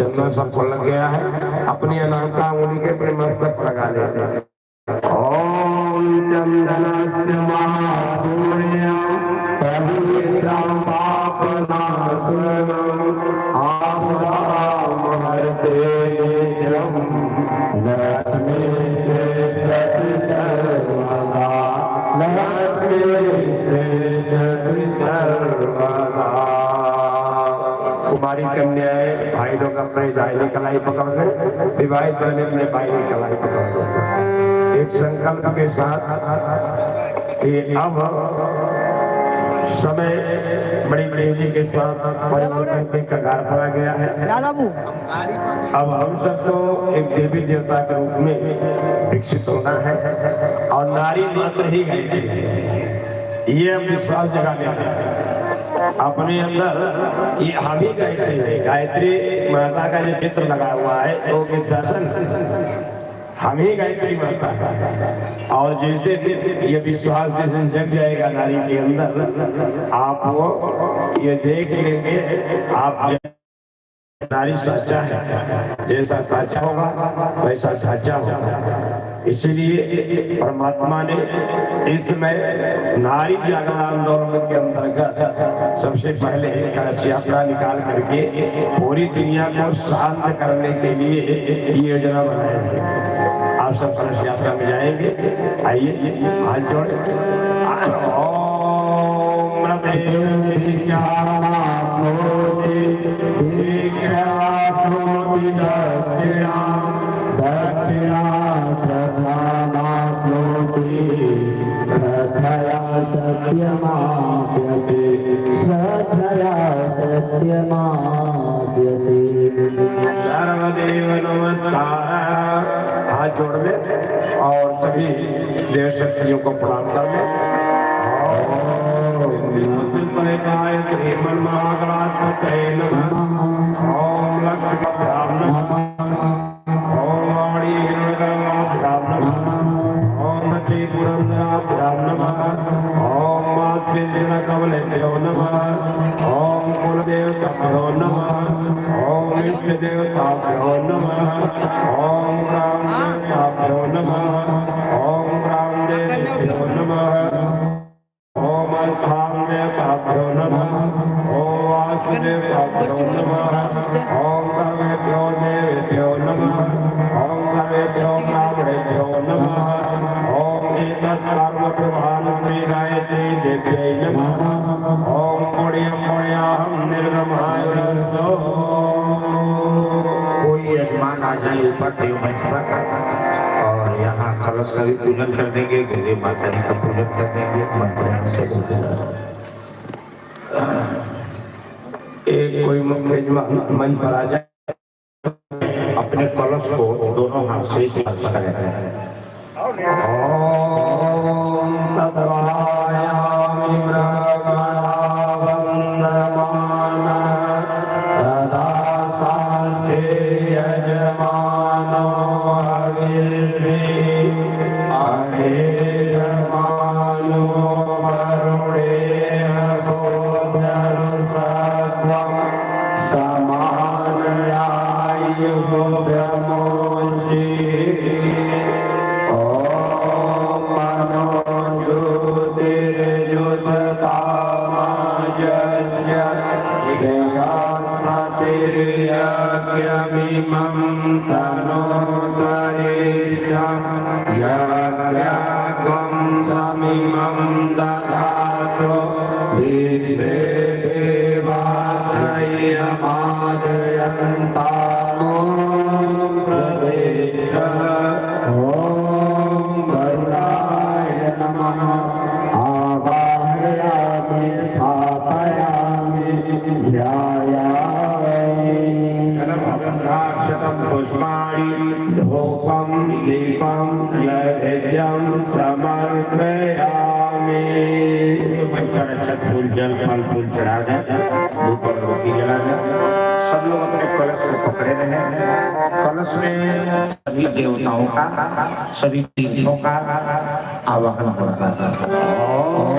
चंदन सबको लग गया है, अपनी अनामिका उंगली के अपने मस्तक पर लगा लेते। ओम चंदनस्य महापुण्यं पवित्रं पापनाशनं आपदां हरते नित्यं लक्ष्मीस्ते सर्वदा लक्ष्मीस्ते सर्वदा। कुमारी कन्याएं भाई लोग अपने दाहिनी कलाई पकड़ ले, विवाहित बने अपने बाईं कलाई पकड़ लो। एक संकल्प के साथ कि अब समय बड़ी तेजी के साथ परिवर्तन के कगार पर आ गया है। अब हम सबको एक देवी देवता के रूप में विकसित होना है और नारी मात्र ही गायत्री है, ये हम विश्वास जगाने हैं अपने अंदर। ये हम ही गायत्री है, गायत्री माता का जो चित्र लगा हुआ है तो दर्शन हम ही गायत्री माता है। और जिस दिन ये विश्वास जिस दिन जग जाएगा नारी के अंदर, आप वो ये देख लेंगे आप नारी सच्चा है, जैसा सच्चा होगा वैसा सच्चा होगा। इसलिए परमात्मा ने इस समय नारी जागरण आंदोलन के अंतर्गत सबसे पहले कलश यात्रा निकाल करके पूरी दुनिया को शांत करने के लिए ये योजना बनाई है। आप सब कलश यात्रा में जाएंगे, आइए हाथ जोड़े। दक्षिणा श्रद्धया सत्यमाप्यते, श्रद्धया सत्यमाप्यते। सर्वदेव नमस्कार। हाथ जोड़ ले और सभी देव शक्तियों को प्रणाम कर ले। ओम महागणाधिपतये नमः। ओम लक्ष्मीभ्यां नमः। ओम वाणी हिरण्यगर्भाभ्यां नमः। ओम त्रिपुरंदराभ्यां नमः। ओम मातृजनकमलेभ्यो नमः। ओम कुलदेवताभ्यो नमः। ओम इष्टदेवताभ्यो नमः। ओम ग्रामदेवताभ्यो नमः। ओम ग्रामदेवेभ्यो नमः। ओम अर्थादेवताभ्यो नमः। ओम वासुदेवताभ्यो नमः। ओम कर्मेभ्यो देवेभ्यो नमः। ओम कर्मेभ्यो ब्राह्मणेभ्यो नमः। ओम एतत्सर्वप्रधान श्री गायत्री देव्यै नमः। ओम पुण्यम निर्गमाय रसो। कोई यजमान आ जाए ऊपर देव मंच पर और यहाँ कलश सभी पूजन कर देंगे, गौरी माता जी का पूजन कर देंगे। एक कोई मुख्य यजमान मंच पर आ जाए, अपने कलश को दोनों हाथ से स्पर्श करें। ओम तत्वायामि ब्रह्मणा तदा शास्त्रे यजमानो हविर्भिः अहेयमानो वरुणेन गोब्धरुषध्वं समानयायुः ब्रह्मोषि। यज्ञमिमं तनोतरेष्यं यज्ञं समिमं दधातु विश्वे देवाश्रयमादयन्तामो प्रदेश। ओम वरुणाय नमः। आवाहयामि स्थापयामि ध्यायामि। पुष्पाणि धूपं दीपं नैवेद्यं समर्पयामि। अच्छा फूल जल फल फूल चढ़ा दें, धूप अगरबत्ती जला दें। सब लोग अपने कलश को पकड़े रहें। कलश में सभी देवताओं का, सभी तीर्थों का आवाहन हो रहा है। ओम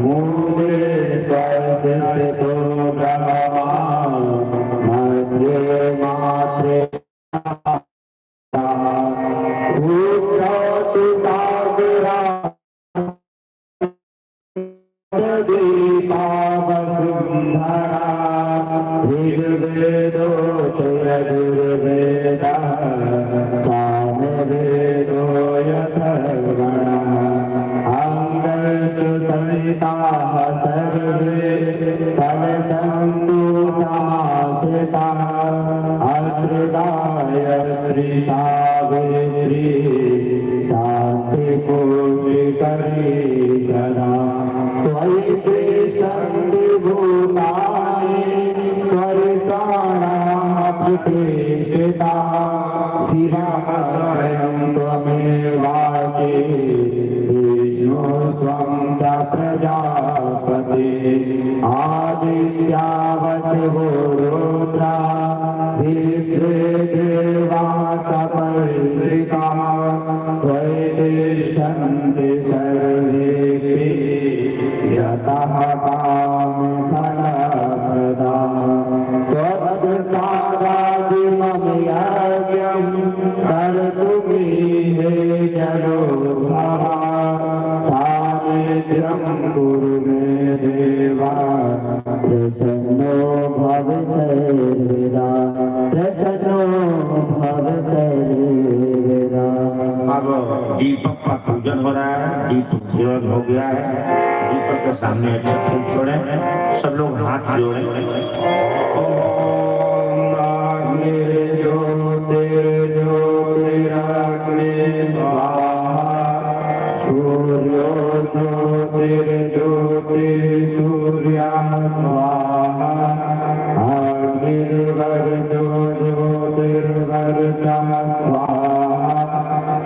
मूले स्पर्शितो ब्रह्मा मध्ये मात्रे उच्चतु सागरा दीपावसुंधरा ऋग्वेदो यजुर्वेदः सामवेदो यथर्वणः अंगस्तु सविताः सर्वे फलसन्तु समाश्रिताः अत्रिदायत्री सावित्री शान्तिपूर्णिकरी सदा त्वयि तिष्ठन्ति भूतानि त्वयि प्राणाः प्रतिष्ठिताः शिवमयं त्वमेवासि विष्णु त्वं च प्रजापति आदित्यावसवो रुद्रा विश्वे देवा सपरिवृताः त्वयि तिष्ठन्ति सर्वेऽपि यतः कामफलप्रदा त्वत्प्रसादादिमं यज्ञं कर्तुमीहे जनो भव सानिध्यं कुरु मे देवा प्रसन्नो भव सर्वदा प्रसन्नो भव सर्वदा। अब दीपक का पूजन हो रहा है, दीप पूजन हो गया है। दीपक के सामने अच्छा फूल छोड़े, सब लोग हाथ जोड़े। सूर्यो ज्योतिर्ज्योति सूर्या स्वाहा अग्निर्वर्जो ज्योतिर्वर्चः स्वाहा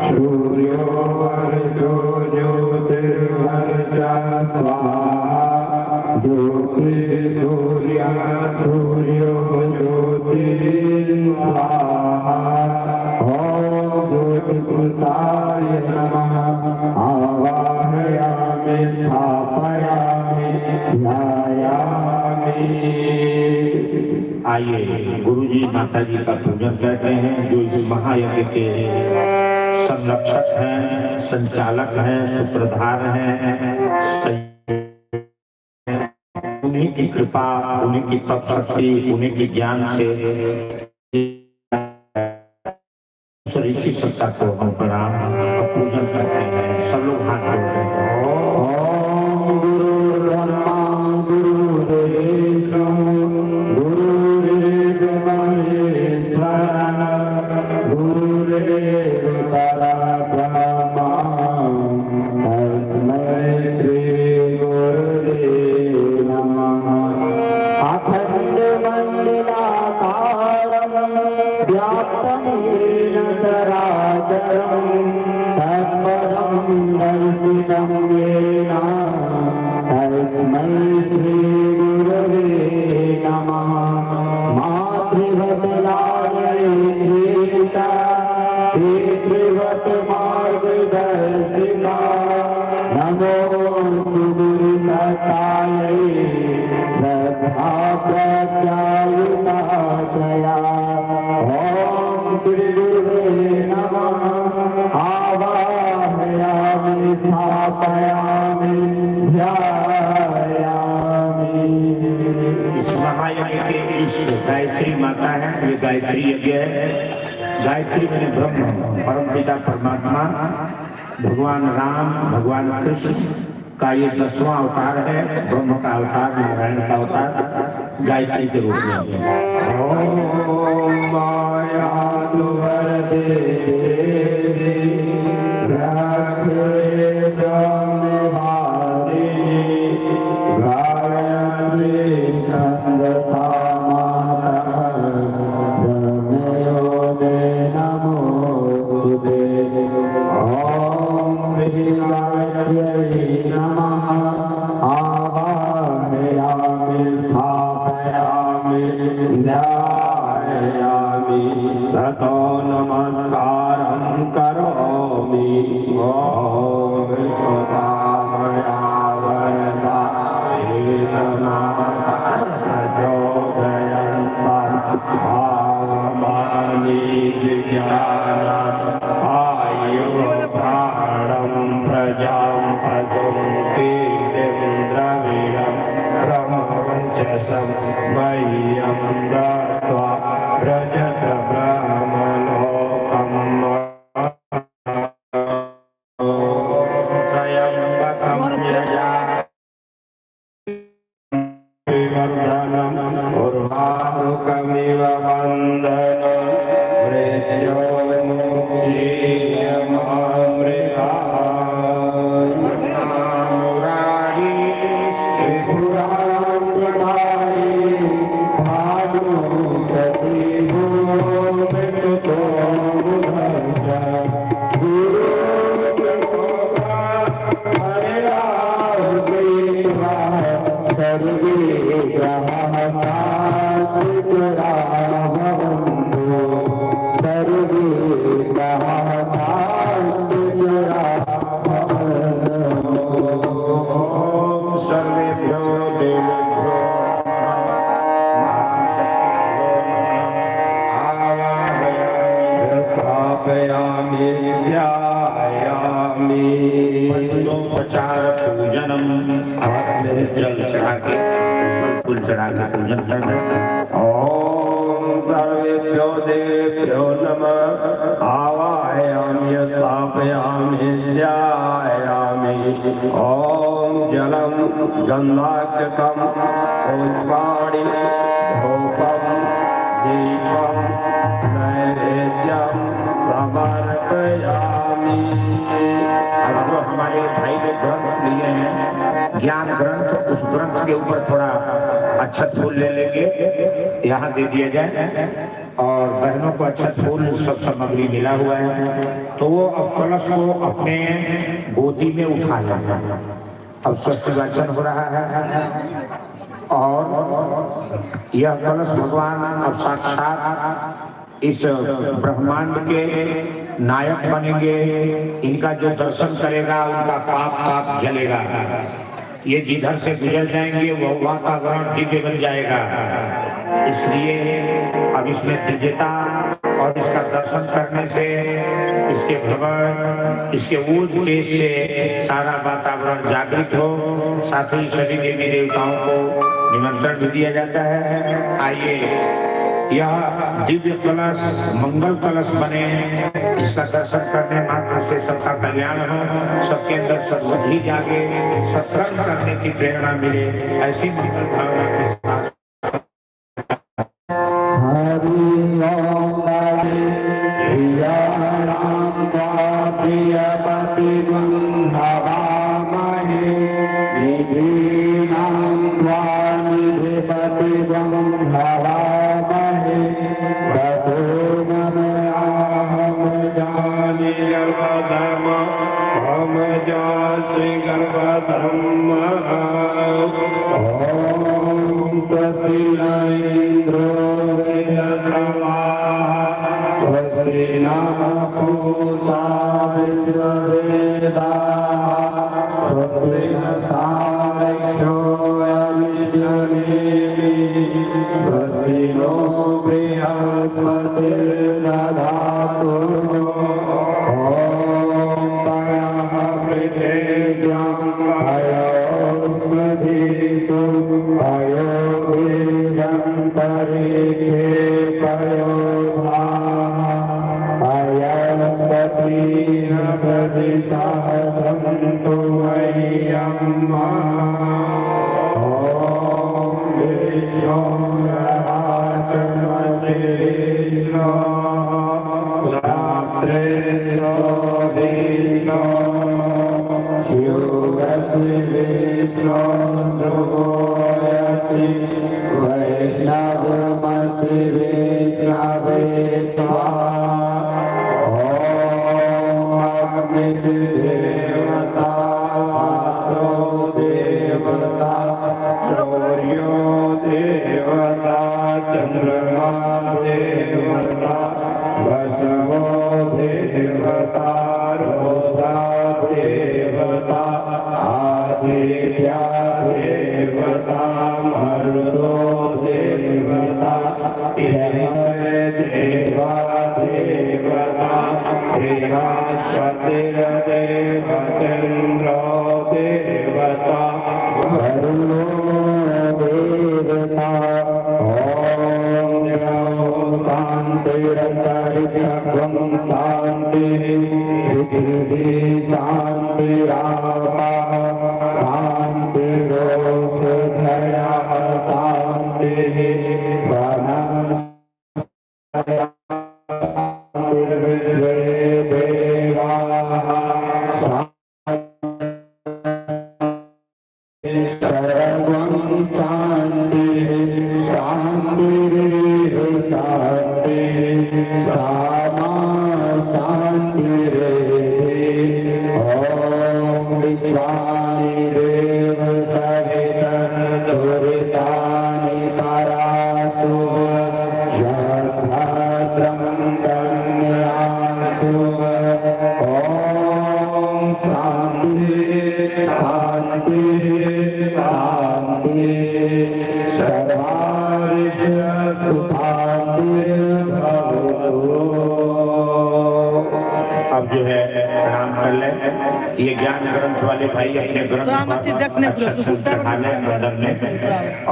सूर्यो वर्जो ज्योतिर्वर्चः स्वाहा ज्योति सूर्या सूर्यो ज्योति स्वाहा ओम ज्योतिपुरुषाय नमः आवाहयामि स्थापयामि ध्यायामि। आइए गुरु जी माता जी का पूजन करते हैं, जो इस महायज्ञ के संरक्षक हैं, संचालक हैं, सूत्रधार हैं। उन्हीं की कृपा, उन्हीं की तप शक्ति, उन्हीं के ज्ञान से ऋषि सत्ता को हम प्रणाम और पूजन करते हैं। सब लोग हाथ जोड़ते हैं। ओम गुरु ब्रह्मा गुरुर्विष्णु गुरुर्देव महेश्वरः गुरुर्देव परब्रह्मा तस्मै श्री गुरुवे नमः। अखण्डमण्डलाकारं व्याप्तं येन चराचरं तत्पदं दर्शितं येन तस्मै श्रीगुरवे नमः। मातृवत् लालयिता पितृवत् मार्गदर्शिका नमो गुरुसत्तायै श्रद्धा प्रत्यायुता चया। ओम श्री गुरुवे नमः आवाहयामि स्थापयामि ध्यायामि। इस महायज्ञ के इस गायत्री माता है, ये गायत्री यज्ञ है। गायत्री मैंने ब्रह्म, परमपिता परमात्मा, भगवान राम, भगवान कृष्ण का ये 10वां अवतार है। ब्रह्म का अवतार, नारायण का अवतार गायत्री के रूप में। ओम माया दुर्वरदे देवी रक्षे ब्रह्मवादिनी गायत्री छन्दसा माता ब्रह्मयोगे नमोस्तुते। ओम गायत्र्यै नमः आवाहयामि स्थापयामि ध्यायामि। ततो नमस्कार पंचोपचार पूजनम जल चढ़ा के फूल चढ़ा के पूजन करना। ओम सर्वेभ्यो देवेभ्यो नमः आवाहयामि स्थापयामि ध्यायामि। ओम जलम गंधाक्षतम पुष्पाणि धूपम दीपम नैवेद्यम समर्पयामि। अब जो हमारे भाई ने ग्रंथ लिए हैं ज्ञान ग्रंथ, उस ग्रंथ के ऊपर थोड़ा अक्षत फूल ले लेंगे, यहाँ दे दिया जाए। और बहनों को अक्षत फूल सब सामग्री मिला हुआ है, तो वो अब कलश को अपने गोदी में उठा लेंगे। अब स्वस्ति वाचन हो रहा है और यह कलश भगवान अब साक्षात इस ब्रह्मांड के नायक बनेंगे। इनका जो दर्शन करेगा उनका पाप ताप जलेगा। ये जिधर से गुजर जाएंगे वो वातावरण दिव्य बन जाएगा। इसलिए अब इसमें दिव्यता और इसका दर्शन करने से इसके भवन, इसके ऊर्ज तेज से सारा वातावरण जागृत हो। साथ ही सभी देवी देवताओं को निमंत्रण भी दिया जाता है। आइए यह दिव्य कलश मंगल कलश बने, इसका दर्शन करने मात्र से सबका कल्याण हो, सबके अंदर सद्बुद्धि जागे, सत्कर्म करने की प्रेरणा मिले। ऐसी मंगल भावना के साथ देवता बृहस्पतिर्देवतेन्द्रो देवता वरुणो देवता ॐ शान्तिरन्तरिक्षं शान्तिः पृथिवी शान्तिरापः शान्तिरोषधयः शान्तिः विश्वे देवाः सर्वं शान्तिः शान्तिरेव शान्तिः सामा शान्तिरेव ॐ विश्वानि देव सहितं दुरितानि परासु यद्भद्रं कन्यासु ॐ शान्तिः शान्तिः शान्तिः सर्वारिष्य सुखान्तिर्भवतु। अब जो है प्रणाम कर ले। ये ज्ञान ग्रंथ वाले भाई अपने ग्रंथ चढ़ा लें मंडप में,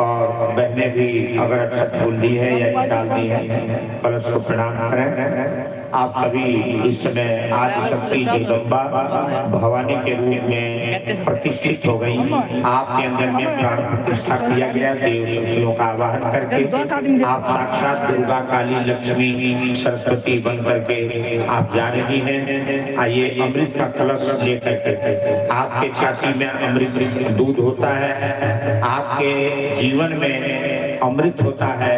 और बहने भी अगर अच्छा फूल दी है या डालती है कलश को प्रणाम करें। आप सभी इस समय आदि शक्ति जगदम्बा भवानी के रूप में प्रतिष्ठित हो गई। आपके अंदर में प्राण प्रतिष्ठा किया गया। देव शक्तियों का आवाहन करके आप साक्षात दुर्गा काली लक्ष्मी सरस्वती बन करके आप जा रही हैं। आइए अमृत का कलश लेकर के आपके छाती में अमृत दूध होता है, आपके जीवन में अमृत होता है।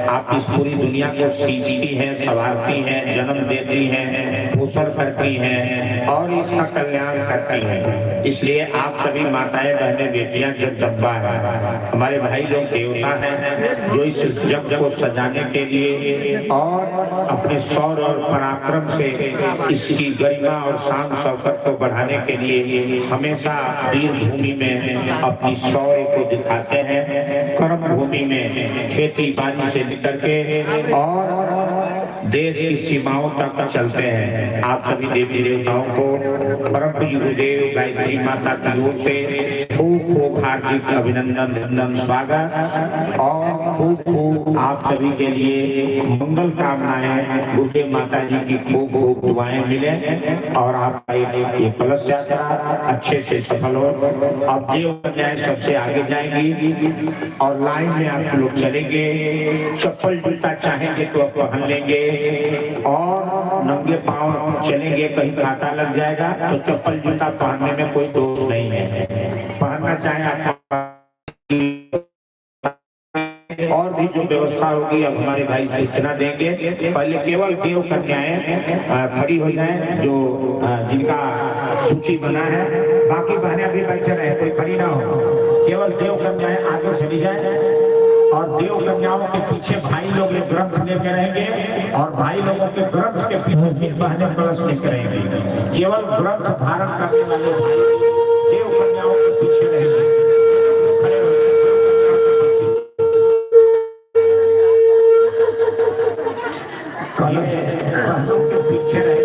आप इस पूरी दुनिया को सींचती हैं, संवारती हैं, जन्म देती हैं, पोषण करती हैं और इसका कल्याण करती हैं। इसलिए आप सभी माताएं बहनें बेटियां जगदम्बा है। हमारे भाई लोग देवता हैं जो इस जग को सजाने के लिए और अपने शौर और पराक्रम से इसकी गरिमा और शान शौकत को बढ़ाने के लिए हमेशा वीर भूमि में अपनी शौर्य को दिखाते हैं। कर्म भूमि में खेती बाड़ी से लेकर के और देश की सीमाओं तक चलते हैं। आप सभी देवी देवताओं को परम गुरुदेव गायत्री माता की ओर से खूब खूब हार्दिक अभिनंदन स्वागत और खूब खूब आप सभी के लिए मंगल कामनाएं, गुरुदेव माता जी की खूब खूब दुआएं मिले और आपका ये कलश यात्रा अच्छे से सफल हो। अब देव कन्याएं सबसे आगे जाएंगी और लाइन में आप लोग चलेंगे। चप्पल जूता चाहेंगे तो आप पहन लेंगे और नंगे पांव चलेंगे, कहीं कांटा लग जाएगा तो चप्पल जूता पहनने में कोई दोष नहीं है। पहनना चाहे आप और भी जो व्यवस्था होगी अब हमारे भाई सूचना देंगे। पहले केवल देव कन्याएं खड़ी हो जाएं जो जिनका सूची बना है। बाकी बहनें अभी बैठे रहे, कोई खड़ी ना हो। केवल देव कन्याएं आगे चली जाए और देव कन्याओं के पीछे भाई लोग एक ग्रंथ लेके रहेंगे और भाई लोगों के ग्रंथ के पीछे फिर बहनें कलश लेके रहेंगी। केवल ग्रंथ धारण करने वाले भाई देव कन्याओं के पीछे रहेंगे। कलश के पीछे रहे।